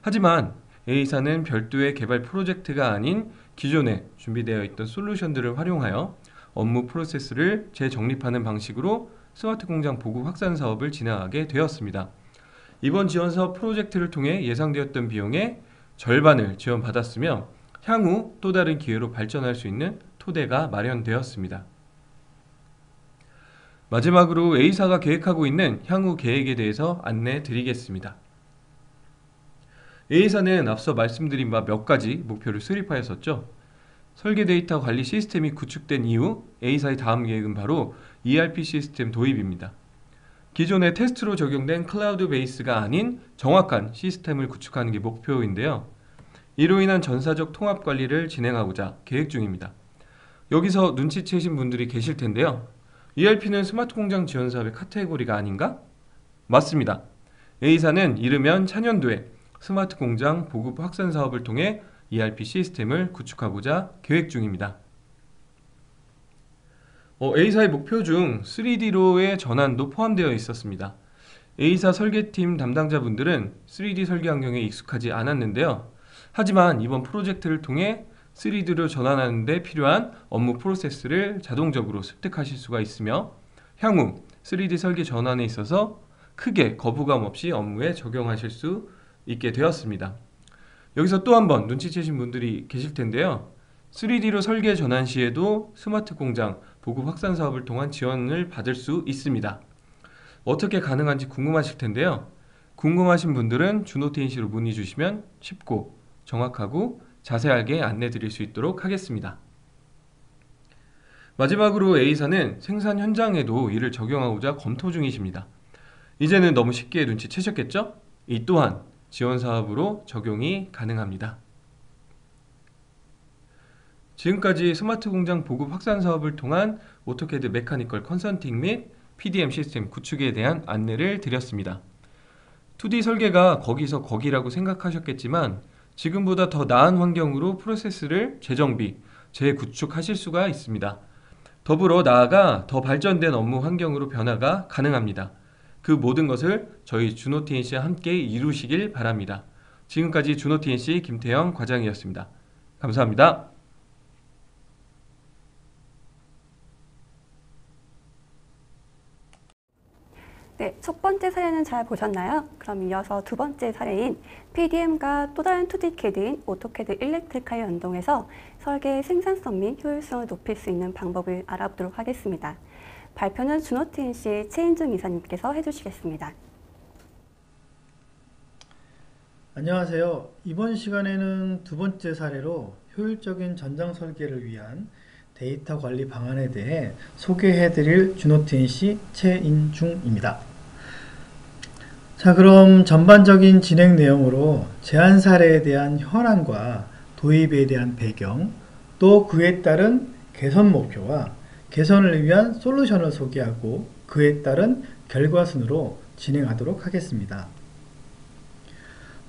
하지만 A사는 별도의 개발 프로젝트가 아닌 기존에 준비되어 있던 솔루션들을 활용하여 업무 프로세스를 재정립하는 방식으로 스마트 공장 보급 확산 사업을 진행하게 되었습니다. 이번 지원 사업 프로젝트를 통해 예상되었던 비용의 절반을 지원받았으며 향후 또 다른 기회로 발전할 수 있는 토대가 마련되었습니다. 마지막으로 A사가 계획하고 있는 향후 계획에 대해서 안내 드리겠습니다. A사는 앞서 말씀드린 바 몇 가지 목표를 수립하였었죠. 설계 데이터 관리 시스템이 구축된 이후 A사의 다음 계획은 바로 ERP 시스템 도입입니다. 기존의 테스트로 적용된 클라우드 베이스가 아닌 정확한 시스템을 구축하는 게 목표인데요. 이로 인한 전사적 통합 관리를 진행하고자 계획 중입니다. 여기서 눈치채신 분들이 계실 텐데요. ERP는 스마트 공장 지원 사업의 카테고리가 아닌가? 맞습니다. A사는 이르면 차년도에 스마트 공장 보급 확산 사업을 통해 ERP 시스템을 구축하고자 계획 중입니다. A사의 목표 중 3D로의 전환도 포함되어 있었습니다. A사 설계팀 담당자분들은 3D 설계 환경에 익숙하지 않았는데요. 하지만 이번 프로젝트를 통해 3D로 전환하는 데 필요한 업무 프로세스를 자동적으로 습득하실 수가 있으며 향후 3D 설계 전환에 있어서 크게 거부감 없이 업무에 적용하실 수 있게 되었습니다. 여기서 또 한 번 눈치채신 분들이 계실 텐데요. 3D로 설계 전환 시에도 스마트 공장 보급 확산 사업을 통한 지원을 받을 수 있습니다. 어떻게 가능한지 궁금하실 텐데요. 궁금하신 분들은 준호TNC로 문의 주시면 쉽고 정확하고 자세하게 안내 드릴 수 있도록 하겠습니다. 마지막으로 A사는 생산 현장에도 이를 적용하고자 검토 중이십니다. 이제는 너무 쉽게 눈치채셨겠죠? 이 또한 지원 사업으로 적용이 가능합니다. 지금까지 스마트 공장 보급 확산 사업을 통한 오토캐드 메카니컬 컨설팅 및 PDM 시스템 구축에 대한 안내를 드렸습니다. 2D 설계가 거기서 거기라고 생각하셨겠지만 지금보다 더 나은 환경으로 프로세스를 재정비, 재구축하실 수가 있습니다. 더불어 나아가 더 발전된 업무 환경으로 변화가 가능합니다. 그 모든 것을 저희 준호TNC와 함께 이루시길 바랍니다. 지금까지 준호TNC 김태형 과장이었습니다. 감사합니다. 네, 첫 번째 사례는 잘 보셨나요? 그럼 이어서 두 번째 사례인 PDM과 또 다른 2D CAD인 오토캐드 일렉트리칼을 연동해서 설계의 생산성 및 효율성을 높일 수 있는 방법을 알아보도록 하겠습니다. 발표는 준호TNC 최인중 이사님께서 해주시겠습니다. 안녕하세요. 이번 시간에는 두 번째 사례로 효율적인 전장 설계를 위한 데이터 관리 방안에 대해 소개해드릴 준호TNC 최인중입니다. 자, 그럼 전반적인 진행 내용으로 제안 사례에 대한 현황과 도입에 대한 배경, 또 그에 따른 개선 목표와 개선을 위한 솔루션을 소개하고 그에 따른 결과 순으로 진행하도록 하겠습니다.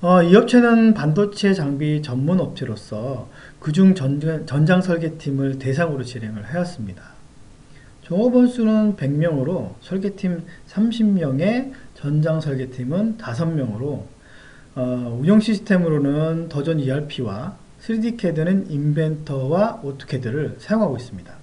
이 업체는 반도체 장비 전문 업체로서 그중 전장 설계팀을 대상으로 진행을 하였습니다. 종업원 수는 100명으로 설계팀 30명에 전장 설계팀은 5명으로 운영 시스템으로는 더존 ERP와 3D CAD는 인벤터와 오토캐드를 사용하고 있습니다.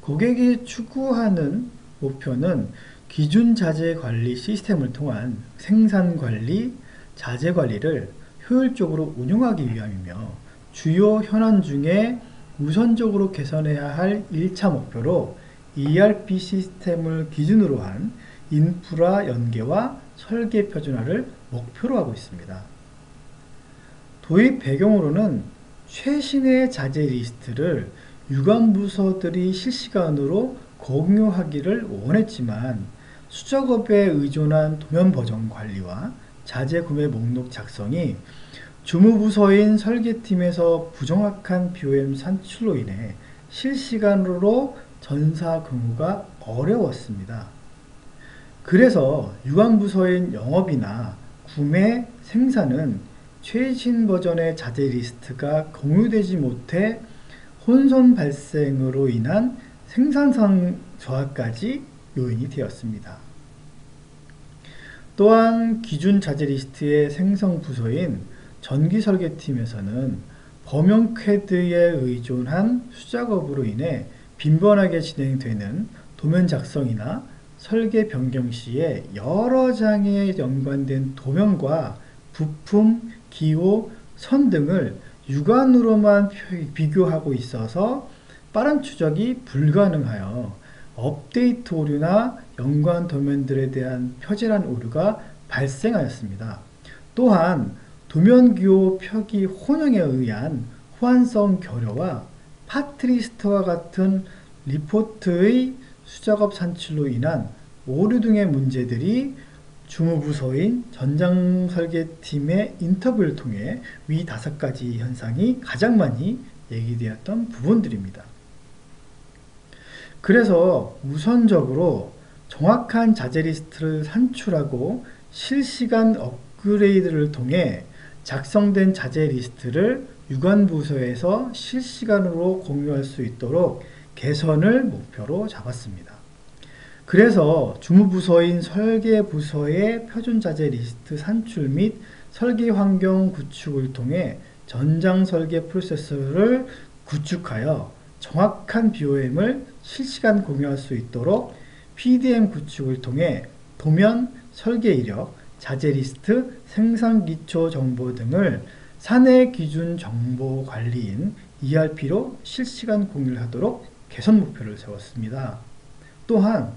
고객이 추구하는 목표는 기준 자재 관리 시스템을 통한 생산 관리, 자재 관리를 효율적으로 운영하기 위함이며 주요 현안 중에 우선적으로 개선해야 할 1차 목표로 ERP 시스템을 기준으로 한 인프라 연계와 설계 표준화를 목표로 하고 있습니다. 도입 배경으로는 최신의 자재 리스트를 유관 부서들이 실시간으로 공유하기를 원했지만 수작업에 의존한 도면 버전 관리와 자재 구매 목록 작성이 주무부서인 설계팀에서 부정확한 BOM 산출로 인해 실시간으로 전사 근무가 어려웠습니다. 그래서 유관부서인 영업이나 구매, 생산은 최신 버전의 자재 리스트가 공유되지 못해 혼선 발생으로 인한 생산성 저하까지 요인이 되었습니다. 또한 기준 자재 리스트의 생성 부서인 전기설계팀에서는 범용 캐드에 의존한 수작업으로 인해 빈번하게 진행되는 도면 작성이나 설계 변경 시에 여러 장에 연관된 도면과 부품, 기호, 선 등을 육안으로만 비교하고 있어서 빠른 추적이 불가능하여 업데이트 오류나 연관 도면들에 대한 표질한 오류가 발생하였습니다. 또한 도면 기호 표기 혼용에 의한 호환성 결여와 파트리스트와 같은 리포트의 수작업 산출로 인한 오류 등의 문제들이 주무부서인 전장설계팀의 인터뷰를 통해 위 5가지 현상이 가장 많이 얘기되었던 부분들입니다. 그래서 우선적으로 정확한 자재 리스트를 산출하고 실시간 업그레이드를 통해 작성된 자재 리스트를 유관부서에서 실시간으로 공유할 수 있도록 개선을 목표로 잡았습니다. 그래서 주무부서인 설계부서의 표준 자재 리스트 산출 및 설계 환경 구축을 통해 전장 설계 프로세스를 구축하여 정확한 BOM을 실시간 공유할 수 있도록 PDM 구축을 통해 도면, 설계 이력, 자재 리스트, 생산 기초 정보 등을 사내 기준 정보 관리인 ERP로 실시간 공유를 하도록 개선 목표를 세웠습니다. 또한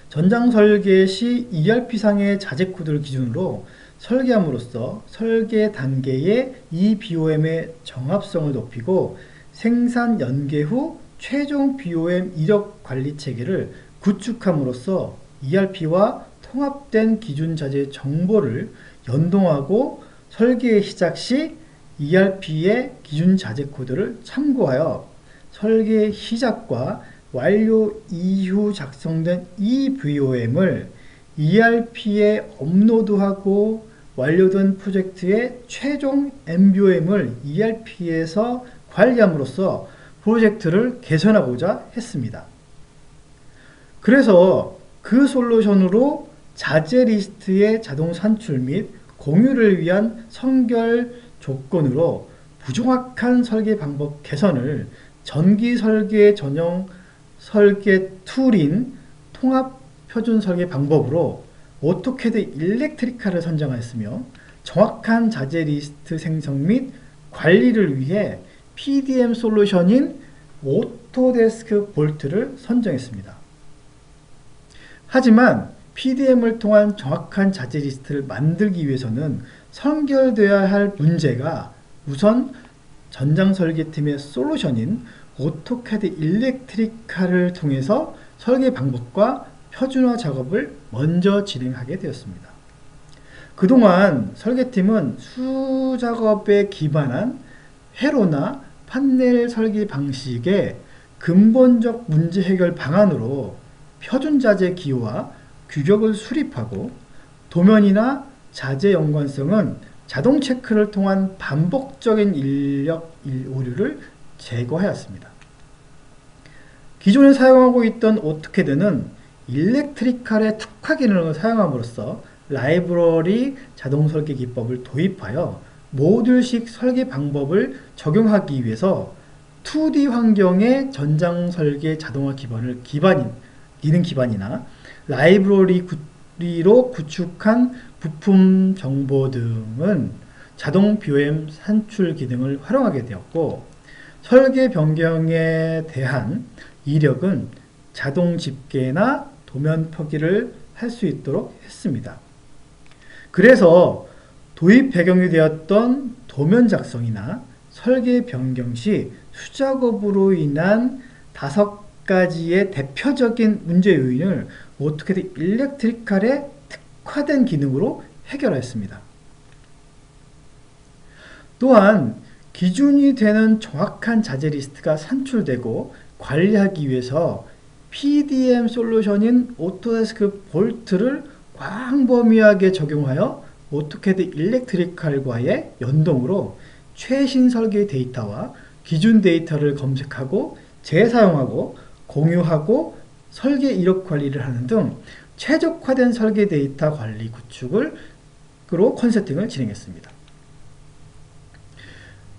전장 설계 시 ERP상의 자재 코드를 기준으로 설계함으로써 설계 단계의 이 BOM의 정합성을 높이고 생산 연계 후 최종 BOM 이력 관리 체계를 구축함으로써 ERP와 통합된 기준 자재 정보를 연동하고 설계 시작 시 ERP의 기준 자재 코드를 참고하여 설계 시작과 완료 이후 작성된 이 BOM을 ERP에 업로드하고 완료된 프로젝트의 최종 MBOM을 ERP에서 관리함으로써 프로젝트를 개선하고자 했습니다. 그래서 그 솔루션으로 자재 리스트의 자동 산출 및 공유를 위한 선결 조건으로 부정확한 설계 방법 개선을 전기 설계 전용 설계 툴인 통합 표준 설계 방법으로 오토캐드 일렉트리카를 선정하였으며 정확한 자재 리스트 생성 및 관리를 위해 PDM 솔루션인 오토데스크 볼트를 선정했습니다. 하지만 PDM을 통한 정확한 자재 리스트를 만들기 위해서는 선결되어야 할 문제가 우선 전장 설계팀의 솔루션인 오토캐드 일렉트리카를 통해서 설계 방법과 표준화 작업을 먼저 진행하게 되었습니다. 그동안 설계팀은 수작업에 기반한 회로나 판넬 설계 방식의 근본적 문제 해결 방안으로 표준 자재 기호와 규격을 수립하고 도면이나 자재 연관성은 자동 체크를 통한 반복적인 인력 오류를 제거하였습니다. 기존에 사용하고 있던 오토캐드는 일렉트리칼의 특화 기능을 사용함으로써 라이브러리 자동 설계 기법을 도입하여 모듈식 설계 방법을 적용하기 위해서 2D 환경의 전장 설계 자동화 기능 기반이나 라이브러리로 구축한 부품 정보 등은 자동 BOM 산출 기능을 활용하게 되었고, 설계 변경에 대한 이력은 자동 집계나 도면 표기를 할 수 있도록 했습니다. 그래서 도입 배경이 되었던 도면 작성이나 설계 변경 시 수작업으로 인한 5가지의 대표적인 문제 요인을 오토캐드 일렉트리칼의 특화된 기능으로 해결하였습니다. 또한 기준이 되는 정확한 자재 리스트가 산출되고 관리하기 위해서 PDM 솔루션인 오토데스크 볼트를 광범위하게 적용하여 오토캐드 일렉트리칼과의 연동으로 최신 설계 데이터와 기준 데이터를 검색하고 재사용하고 공유하고 설계 이력 관리를 하는 등 최적화된 설계 데이터 관리 구축으로 컨설팅을 진행했습니다.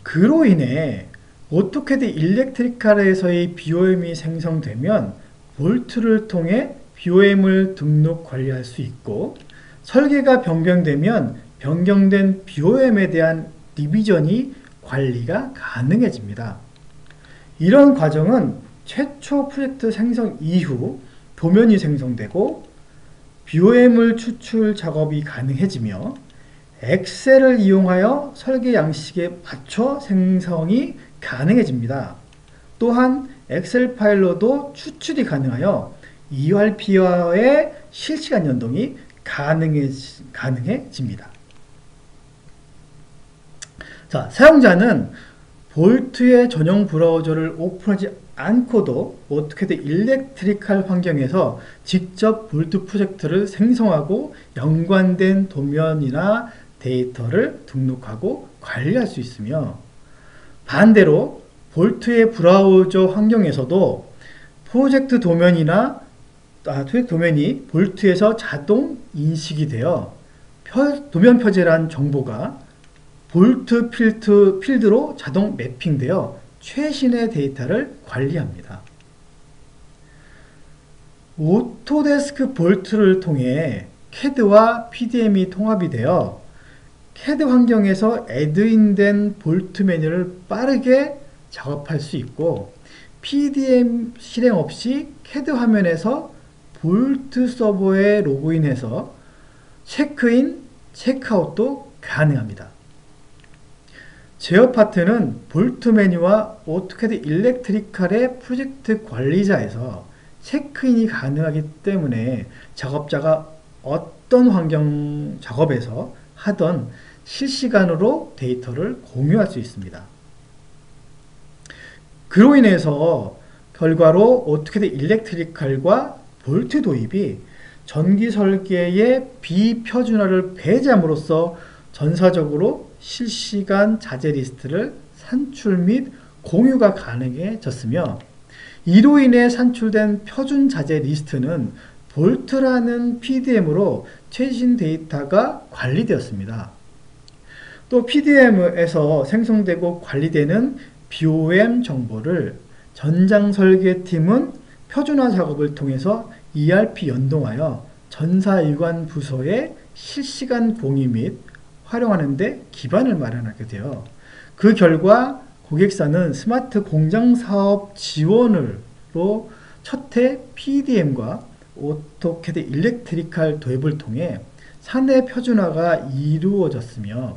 그로 인해 오토캐드 일렉트리칼에서의 BOM이 생성되면 볼트를 통해 BOM을 등록 관리할 수 있고, 설계가 변경되면 변경된 BOM에 대한 리비전이 관리가 가능해집니다. 이런 과정은 최초 프로젝트 생성 이후 도면이 생성되고 BOM을 추출 작업이 가능해지며 엑셀을 이용하여 설계 양식에 맞춰 생성이 가능해집니다. 또한 엑셀 파일로도 추출이 가능하여 ERP와의 실시간 연동이 가능해집니다. 자, 사용자는 볼트의 전용 브라우저를 오픈하지 않고도 오토캐드 일렉트리칼 환경에서 직접 볼트 프로젝트를 생성하고 연관된 도면이나 데이터를 등록하고 관리할 수 있으며, 반대로 볼트의 브라우저 환경에서도 프로젝트 도면이 볼트에서 자동 인식이 되어 도면 표제란 정보가 볼트 필드로 자동 매핑되어 최신의 데이터를 관리합니다. 오토데스크 볼트를 통해 CAD와 PDM이 통합이 되어 CAD 환경에서 애드인된 볼트 메뉴를 빠르게 작업할 수 있고, PDM 실행 없이 CAD 화면에서 볼트 서버에 로그인해서 체크인, 체크아웃도 가능합니다. 제어 파트는 볼트 메뉴와 오토캐드 일렉트리칼의 프로젝트 관리자에서 체크인이 가능하기 때문에 작업자가 어떤 환경 작업에서 하던 실시간으로 데이터를 공유할 수 있습니다. 그로 인해서 결과로 오토캐드 일렉트리칼과 볼트 도입이 전기 설계의 비표준화를 배제함으로써 전사적으로 실시간 자재 리스트를 산출 및 공유가 가능해졌으며, 이로 인해 산출된 표준 자재 리스트는 볼트라는 PDM으로 최신 데이터가 관리되었습니다. 또 PDM에서 생성되고 관리되는 BOM 정보를 전장 설계팀은 표준화 작업을 통해서 ERP 연동하여 전사 일관 부서의 실시간 공유 및 활용하는 데 기반을 마련하게 되어, 그 결과 고객사는 스마트 공장 사업 지원으로 첫해 PDM과 오토캐드 일렉트리칼 도입을 통해 사내 표준화가 이루어졌으며,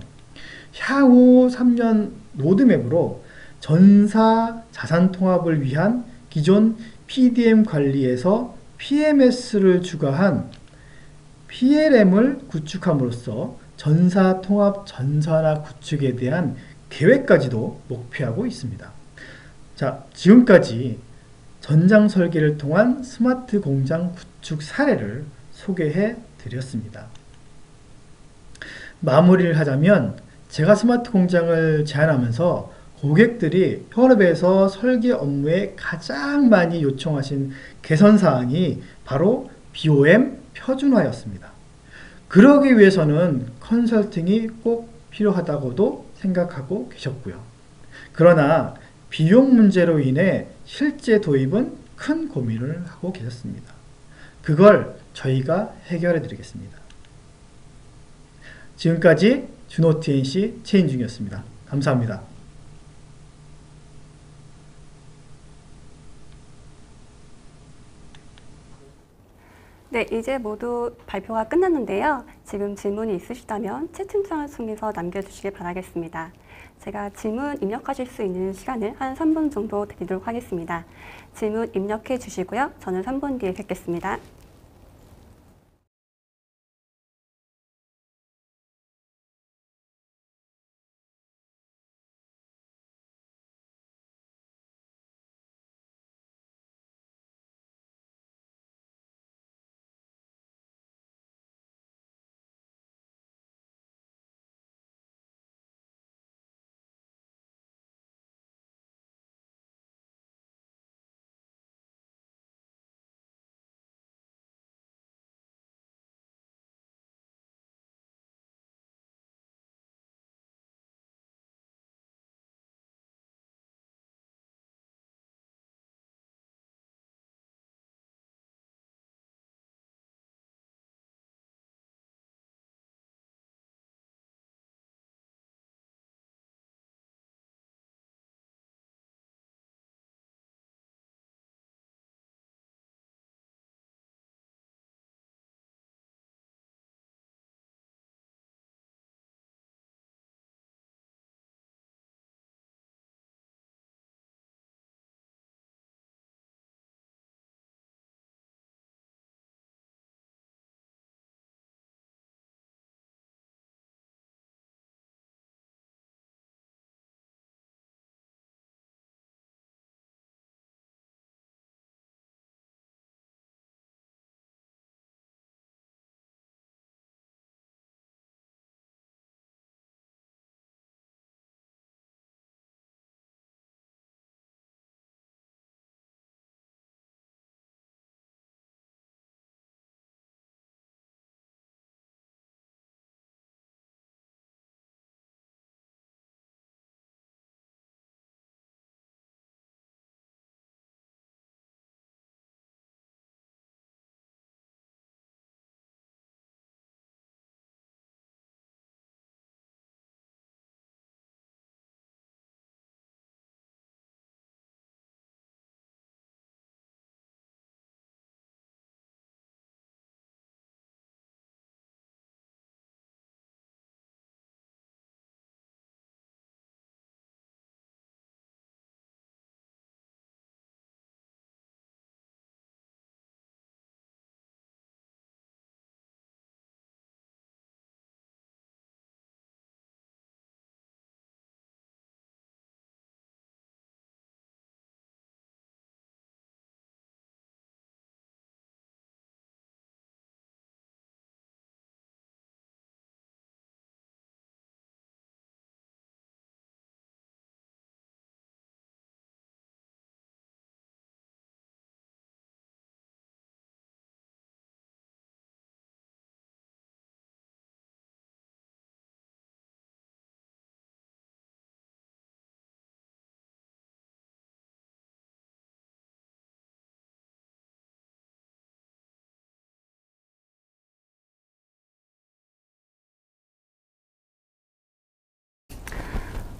향후 3년 로드맵으로 전사 자산 통합을 위한 기존 PDM 관리에서 PMS를 추가한 PLM을 구축함으로써 전사 통합 전산화 구축에 대한 계획까지도 목표하고 있습니다. 자, 지금까지 전장 설계를 통한 스마트 공장 구축 사례를 소개해 드렸습니다. 마무리를 하자면 제가 스마트 공장을 제안하면서 고객들이 현업에서 설계 업무에 가장 많이 요청하신 개선 사항이 바로 BOM 표준화였습니다. 그러기 위해서는 컨설팅이 꼭 필요하다고도 생각하고 계셨고요. 그러나 비용 문제로 인해 실제 도입은 큰 고민을 하고 계셨습니다. 그걸 저희가 해결해 드리겠습니다. 지금까지 준호 TNC 최인중이었습니다. 감사합니다. 네, 이제 모두 발표가 끝났는데요. 지금 질문이 있으시다면 채팅창을 통해서 남겨주시길 바라겠습니다. 제가 질문 입력하실 수 있는 시간을 한 3분 정도 드리도록 하겠습니다. 질문 입력해 주시고요. 저는 3분 뒤에 뵙겠습니다.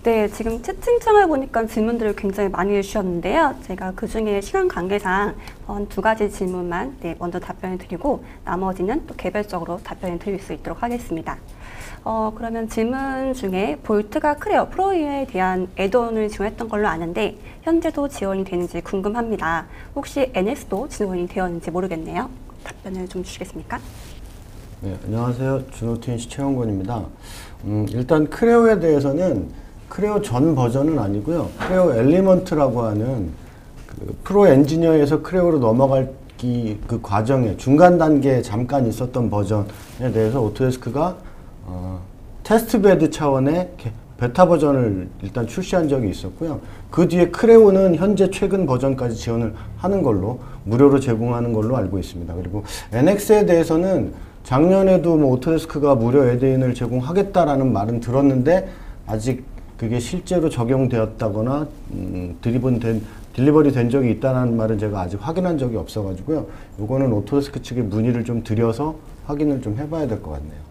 네, 지금 채팅창을 보니까 질문들을 굉장히 많이 해주셨는데요. 제가 그중에 시간 관계상 한 2가지 질문만 먼저 답변을 드리고 나머지는 또 개별적으로 답변을 드릴 수 있도록 하겠습니다. 그러면 질문 중에 볼트가 크레오 프로에 대한 애드온을 지원했던 걸로 아는데 현재도 지원이 되는지 궁금합니다. 혹시 NS도 지원이 되었는지 모르겠네요. 답변을 좀 주시겠습니까? 네, 안녕하세요. 준호 TNC 최원곤입니다. 일단 크레오에 대해서는 크레오 전 버전은 아니고요. 크레오 엘리먼트라고 하는 그 프로 엔지니어에서 크레오로 넘어가기 그 과정에 중간 단계에 잠깐 있었던 버전에 대해서 오토데스크가 테스트베드 차원의 베타 버전을 일단 출시한 적이 있었고요. 그 뒤에 크레오는 현재 최근 버전까지 지원을 하는 걸로 무료로 제공하는 걸로 알고 있습니다. 그리고 NX에 대해서는 작년에도 뭐 오토데스크가 무료 에드인을 제공하겠다라는 말은 들었는데 아직 그게 실제로 적용되었다거나 딜리버리 된 적이 있다는 말은 제가 아직 확인한 적이 없어가지고요. 이거는 오토데스크 측에 문의를 좀 드려서 확인을 좀 해봐야 될 것 같네요.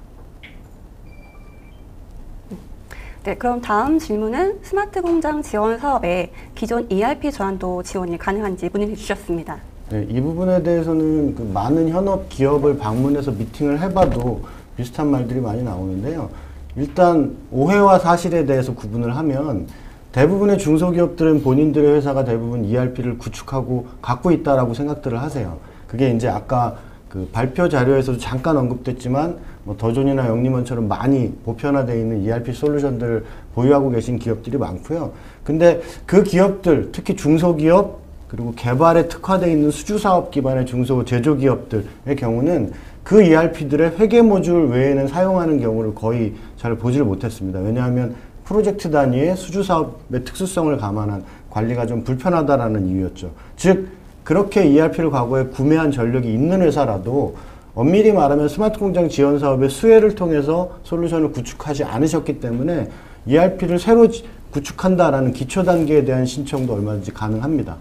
네, 그럼 다음 질문은 스마트 공장 지원 사업에 기존 ERP 전환도 지원이 가능한지 문의해 주셨습니다. 네, 이 부분에 대해서는 그 많은 현업 기업을 방문해서 미팅을 해봐도 비슷한 말들이 많이 나오는데요. 일단 오해와 사실에 대해서 구분을 하면 대부분의 중소기업들은 본인들의 회사가 대부분 ERP를 구축하고 갖고 있다라고 생각들을 하세요. 그게 이제 아까 그 발표 자료에서도 잠깐 언급됐지만 뭐 더존이나 영림원처럼 많이 보편화되어 있는 ERP 솔루션들을 보유하고 계신 기업들이 많고요. 근데 그 기업들, 특히 중소기업 그리고 개발에 특화되어 있는 수주사업 기반의 중소 제조기업들의 경우는 그 ERP들의 회계 모듈 외에는 사용하는 경우를 거의 잘 보지를 못했습니다. 왜냐하면 프로젝트 단위의 수주사업의 특수성을 감안한 관리가 좀 불편하다라는 이유였죠. 즉 그렇게 ERP를 과거에 구매한 전력이 있는 회사라도 엄밀히 말하면 스마트 공장 지원 사업의 수혜를 통해서 솔루션을 구축하지 않으셨기 때문에 ERP를 새로 구축한다라는 기초 단계에 대한 신청도 얼마든지 가능합니다.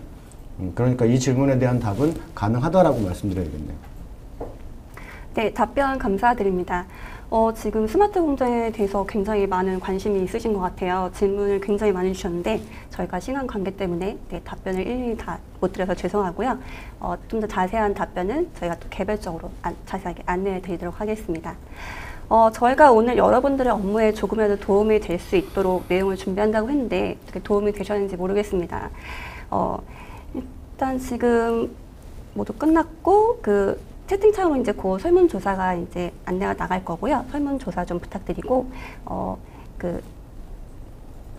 그러니까 이 질문에 대한 답은 가능하다라고 말씀드려야겠네요. 네, 답변 감사드립니다. 지금 스마트 공장에 대해서 굉장히 많은 관심이 있으신 것 같아요. 질문을 굉장히 많이 주셨는데 저희가 시간 관계 때문에 답변을 일일이 다 못 드려서 죄송하고요. 좀 더 자세한 답변은 저희가 또 개별적으로 자세하게 안내해 드리도록 하겠습니다. 저희가 오늘 여러분들의 업무에 조금이라도 도움이 될 수 있도록 내용을 준비한다고 했는데 어떻게 도움이 되셨는지 모르겠습니다. 일단 지금 모두 끝났고 채팅창으로 이제 그 설문조사가 이제 안내가 나갈 거고요. 설문조사 좀 부탁드리고,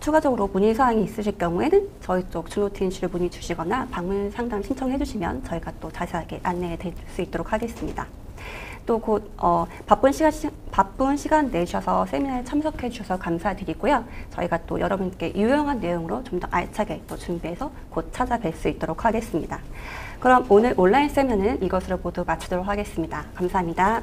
추가적으로 문의사항이 있으실 경우에는 저희 쪽 준호TNC를 문의 주시거나 방문 상담 신청해 주시면 저희가 또 자세하게 안내해 드릴 수 있도록 하겠습니다. 또 곧 바쁜 시간 내주셔서 세미나에 참석해 주셔서 감사드리고요. 저희가 또 여러분께 유용한 내용으로 좀 더 알차게 또 준비해서 곧 찾아뵐 수 있도록 하겠습니다. 그럼 오늘 온라인 세미나는 이것으로 모두 마치도록 하겠습니다. 감사합니다.